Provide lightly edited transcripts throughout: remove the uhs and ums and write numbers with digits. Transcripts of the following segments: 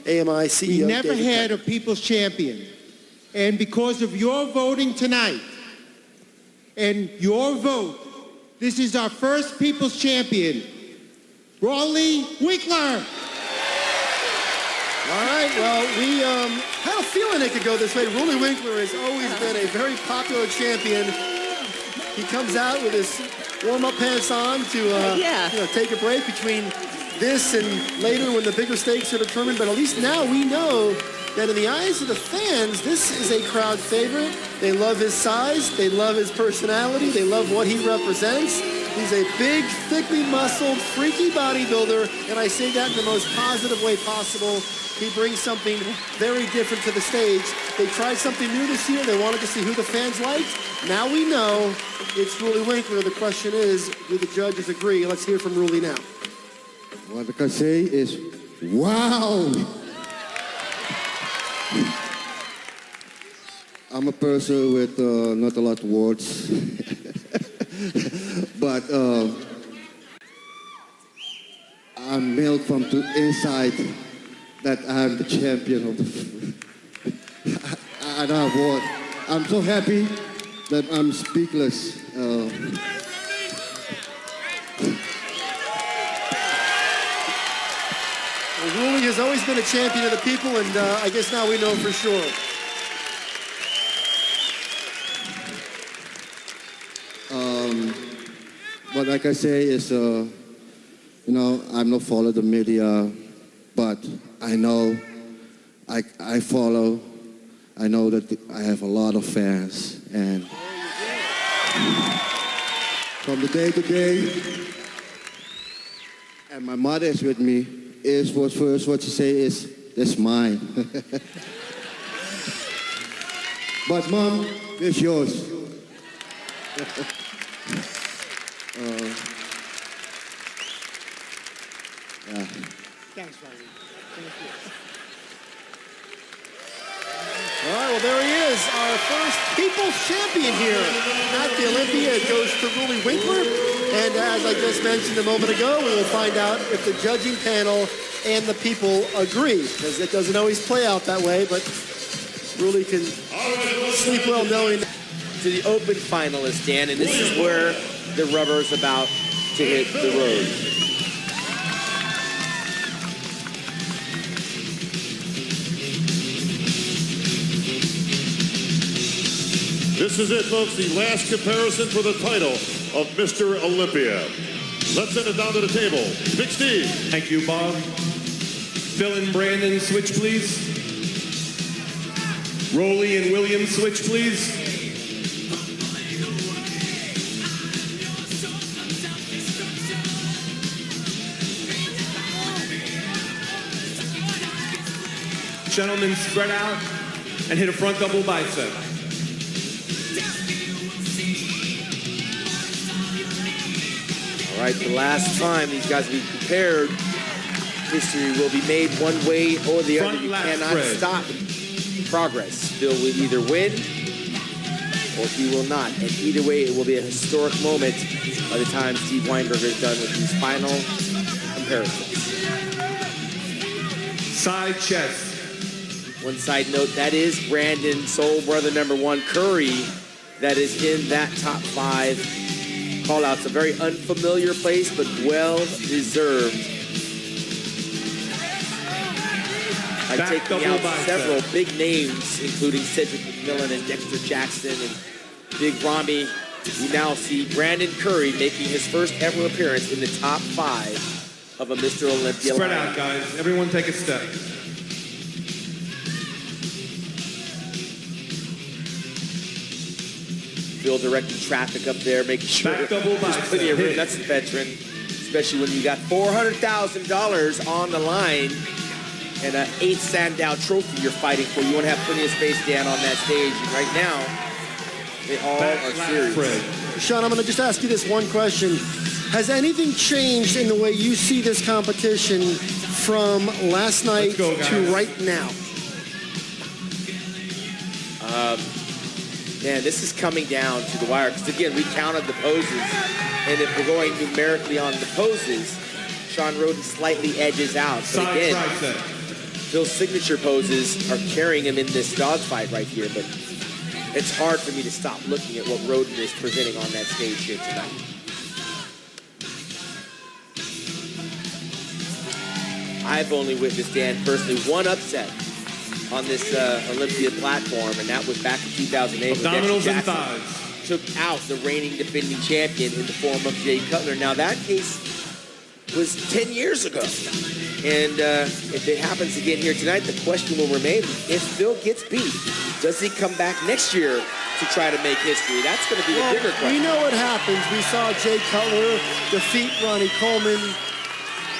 AMI CEO. We never David had a people's champion. And because of your voting tonight and your vote, this is our first people's champion, Rolly Winkler. All right, well, we had a feeling it could go this way. Rolly Winkler has always been a very popular champion. He comes out with his warm-up pants on to take a break between this and later when the bigger stakes are determined. But at least now we know that in the eyes of the fans, this is a crowd favorite. They love his size. They love his personality. They love what he represents. He's a big, thickly muscled, freaky bodybuilder, and I say that in the most positive way possible. He brings something very different to the stage. They tried something new this year. They wanted to see who the fans liked. Now we know it's Rolly Winkler. The question is, do the judges agree? Let's hear from Rolly now. What I can say is, wow! I'm a person with not a lot of words, but I'm made from the inside that I'm the champion of the. I don't have words. I'm so happy that I'm speechless. Rolly has always been a champion of the people, and I guess now we know for sure. What I can say is, I'm not follow the media, but I know, I follow. I know that I have a lot of fans, and from the day to day, and my mother is with me. Is what first what she say is, that's mine. But Mom, it's yours. Yeah. Thanks, Rolly. Thank you. All right, well, there he is, our first people's champion here at the Olympia. It goes to Rolly Winkler. And as I just mentioned a moment ago, we will find out if the judging panel and the people agree, because it doesn't always play out that way, but Rolly can sleep well knowing. To the open finalists, Dan, and this is where the rubber is about to hit the road. This is it, folks, the last comparison for the title of Mr. Olympia. Let's send it down to the table. Big Steve. Thank you, Bob. Phil and Brandon, switch, please. Rolly and William, switch, please. Gentlemen, spread out and hit a front double bicep. All right, the last time these guys will be compared, history will be made one way or the other. You cannot stop progress. Phil will either win or he will not. And either way, it will be a historic moment by the time Steve Weinberger is done with these final comparisons. Side chest. One side note, that is Brandon Soul Brother #1 Curry that is in that top 5 call-outs. A very unfamiliar place, but well-deserved. I've taken out several big names, including Cedric McMillan and Dexter Jackson and Big Ramy. We now see Brandon Curry making his first ever appearance in the top 5 of a Mr. Olympia Spread lineup. out, guys. Everyone take a step. Phil directing traffic up there, making sure Back double there's plenty of room. That's the veteran, especially when you got $400,000 on the line and an 8th Sandow trophy you're fighting for. You want to have plenty of space, Dan, on that stage. And right now, they all are serious. Sean, I'm going to just ask you this one question. Has anything changed in the way you see this competition from last night to right now? Man, this is coming down to the wire. Because again, we counted the poses. And if we're going numerically on the poses, Shawn Rhoden slightly edges out. But again, Phil's signature poses are carrying him in this dogfight right here. But it's hard for me to stop looking at what Rhoden is presenting on that stage here tonight. I've only witnessed, Dan, personally, one upset on this Olympia platform, and that was back in 2008. Abdominals and thighs. Took out the reigning defending champion in the form of Jay Cutler. Now, that case was 10 years ago. And if it happens again here tonight, the question will remain, if Phil gets beat, does he come back next year to try to make history? That's going to be the bigger question. We know what happens. We saw Jay Cutler defeat Ronnie Coleman.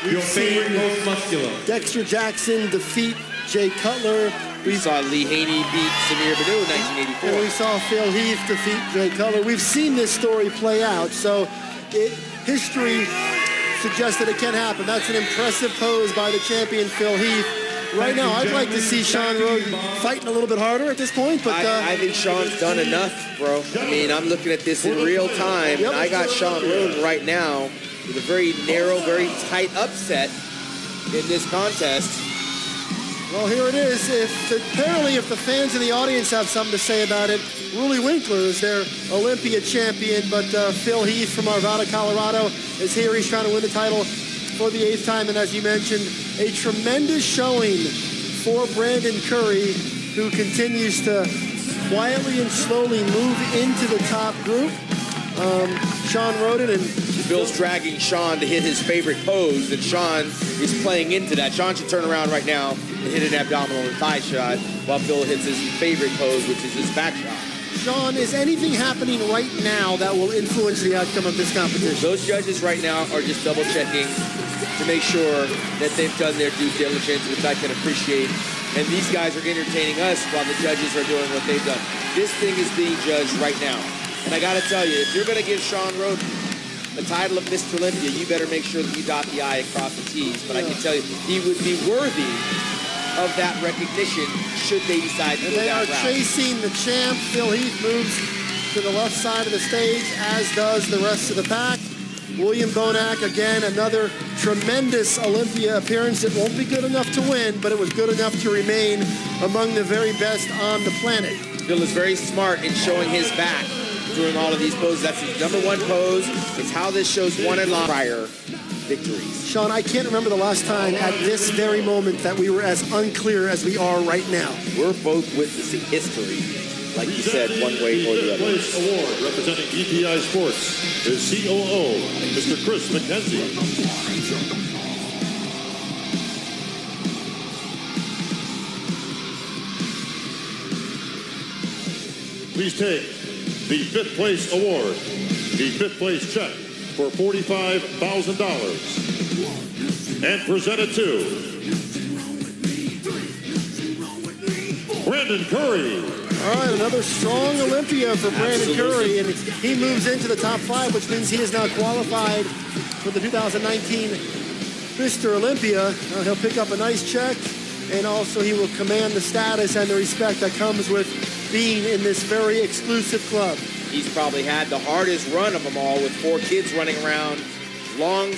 Your favorite, most muscular. Dexter Jackson defeat Jay Cutler. We saw Lee Haney beat Samir Badu in 1984. And we saw Phil Heath defeat Jay Cutler. We've seen this story play out, so history suggests that it can happen. That's an impressive pose by the champion, Phil Heath. Right now, I'd like to see Shawn Rhoden fighting a little bit harder at this point, but I think Shawn's done enough, bro. I mean, I'm looking at this in real time, and I got Shawn Rhoden right now with a very narrow, very tight upset in this contest. Well, here it is. Apparently, if the fans in the audience have something to say about it, Ruli Winkler is their Olympia champion, but Phil Heath from Arvada, Colorado is here. He's trying to win the title for the 8th time, and as you mentioned, a tremendous showing for Brandon Curry, who continues to quietly and slowly move into the top group. Shawn Rhoden and Phil's dragging Shawn to hit his favorite pose, and Shawn is playing into that. Shawn should turn around right now and hit an abdominal and thigh shot while Phil hits his favorite pose, which is his back shot. Shawn, is anything happening right now that will influence the outcome of this competition? Those judges right now are just double checking to make sure that they've done their due diligence, which I can appreciate. And these guys are entertaining us while the judges are doing what they've done. This thing is being judged right now. And I got to tell you, if you're going to give Shawn Rhoden the title of Mr. Olympia, you better make sure that you dot the I and cross the T's. But I can tell you, he would be worthy of that recognition should they decide to go that route. They are chasing the champ. Phil Heath moves to the left side of the stage, as does the rest of the pack. William Bonac, again, another tremendous Olympia appearance. It won't be good enough to win, but it was good enough to remain among the very best on the planet. Phil is very smart in showing his back during all of these poses. That's his #1 pose. It's how this shows won and lost prior victories. Shawn, I can't remember the last time at this very moment that we were as unclear as we are right now. We're both witnessing history, like you said, one way or the other. Place award representing EPI Sports is COO, Mr. Chris McKenzie. Please take the 5th place award, the 5th place check for $45,000, and present it to Brandon Curry. All right, another strong Olympia for Brandon Curry, and he moves into the top 5, which means he is now qualified for the 2019 Mr. Olympia. He'll pick up a nice check, and also he will command the status and the respect that comes with being in this very exclusive club. He's probably had the hardest run of them all, with 4 kids running around, long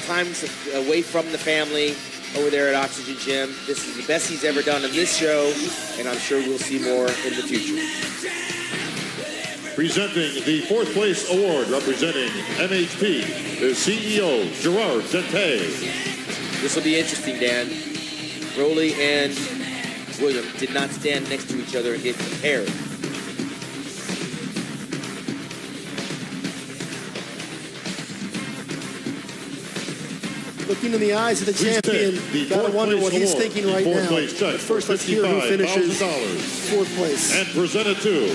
times away from the family over there at Oxygen Gym. This is the best he's ever done in this show, and I'm sure we'll see more in the future. Presenting the 4th place award, representing MHP, the CEO, Gerard Zente. This will be interesting, Dan. Rowley and William did not stand next to each other and get compared. Looking in the eyes of the champion, you gotta wonder what he's thinking right now. But first, let's hear who finishes 4th place. And present it to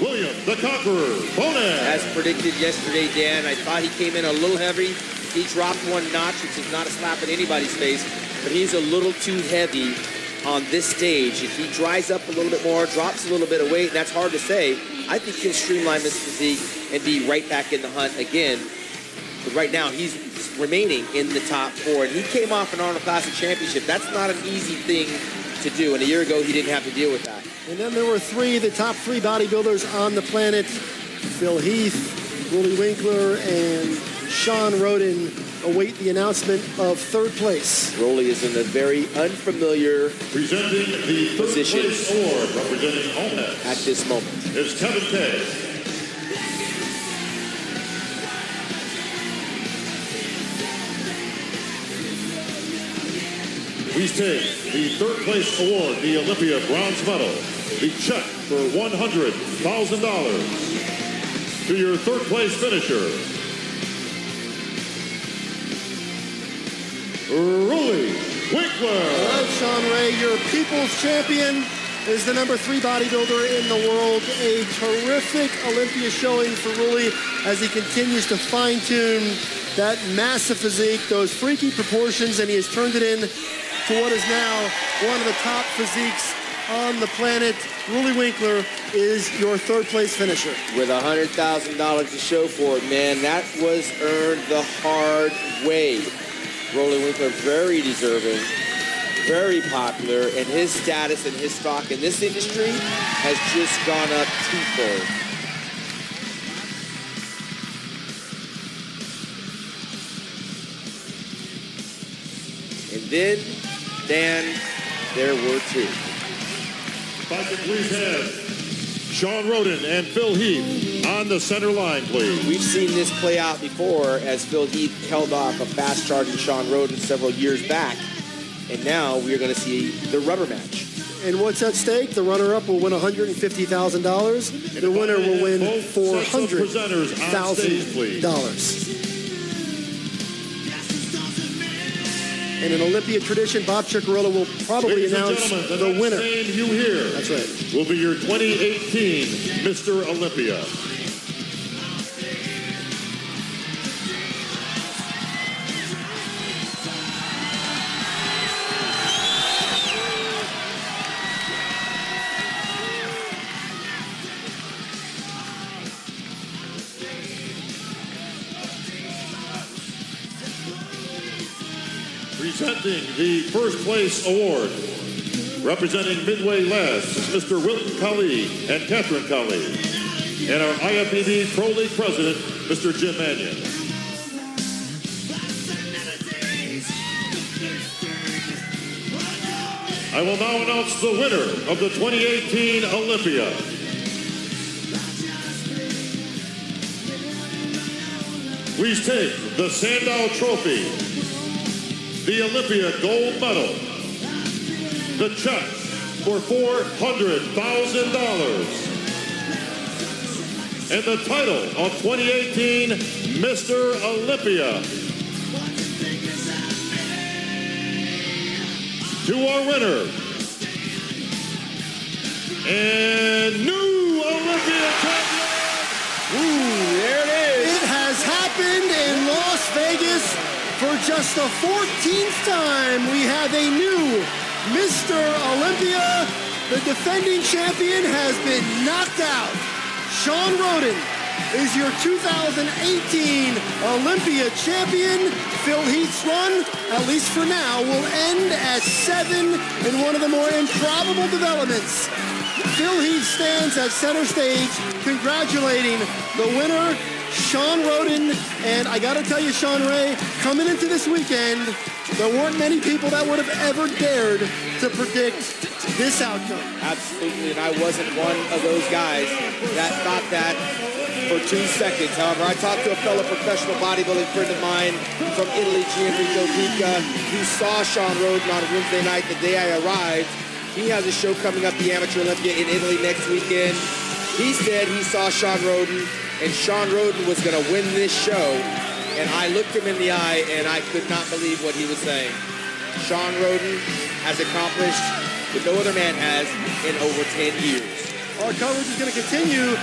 William the Conqueror Bonac. As predicted yesterday, Dan, I thought he came in a little heavy. He dropped 1 notch, which is not a slap in anybody's face, but he's a little too heavy on this stage. If he dries up a little bit more, drops a little bit of weight, that's hard to say, I think he'll streamline this physique and be right back in the hunt again. But right now, he's remaining in the top 4. And he came off an Arnold Classic Championship. That's not an easy thing to do. And a year ago, he didn't have to deal with that. And then there were the top three bodybuilders on the planet: Phil Heath, Willie Winkler, and Sean Roden await the announcement of third place. Rolly is in a very unfamiliar Presenting the third position place award, representing Omaha, at this moment. is Kevin Kay. Please take the third place award, the Olympia bronze medal, the check for $100,000 to your third place finisher, Rolly Winkler. All right, Sean Ray, your people's champion is the number 3 bodybuilder in the world. A terrific Olympia showing for Rolly as he continues to fine-tune that massive physique, those freaky proportions, and he has turned it in to what is now one of the top physiques on the planet. Rolly Winkler is your third place finisher. With $100,000 to show for it, man, that was earned the hard way. Rolly Winkler, very deserving, very popular, and his status and his stock in this industry has just gone up twofold. And then, Dan, there were 2. If I could please have Sean Roden and Phil Heath on the center line, please. We've seen this play out before as Phil Heath held off a fast-charging Sean Roden several years back. And now we're going to see the rubber match. And what's at stake? The runner-up will win $150,000. The winner will win $400,000. And in Olympia tradition, Bob Ciccarello will probably announce the winner. The name you hear That's right. will be your 2018 Mr. Olympia. Presenting the first place award, representing Midway Labs, Mr. Wilton Kali and Catherine Kali, and our IFBB Pro League President, Mr. Jim Mannion. I will now announce the winner of the 2018 Olympia. Please take the Sandow Trophy, the Olympia Gold Medal, the check for $400,000, and the title of 2018 Mr. Olympia. To our winner and new Olympia champion. Ooh, there it is. It has happened in Las Vegas. For just the 14th time, we have a new Mr. Olympia. The defending champion has been knocked out. Sean Roden is your 2018 Olympia champion. Phil Heath's run, at least for now, will end at 7 in one of the more improbable developments. Phil Heath stands at center stage, congratulating the winner, Sean Roden. And I got to tell you, Sean Ray, coming into this weekend, there weren't many people that would have ever dared to predict this outcome. Absolutely, and I wasn't one of those guys that thought that for 2 seconds. However, I talked to a fellow professional bodybuilding friend of mine from Italy, Gianrico Pica, who saw Sean Roden on Wednesday night the day I arrived. He has a show coming up, the Amateur Olympia in Italy next weekend. He said he saw Sean Roden, and Sean Roden was going to win this show. And I looked him in the eye, and I could not believe what he was saying. Sean Roden has accomplished what no other man has in over 10 years. Our coverage is going to continue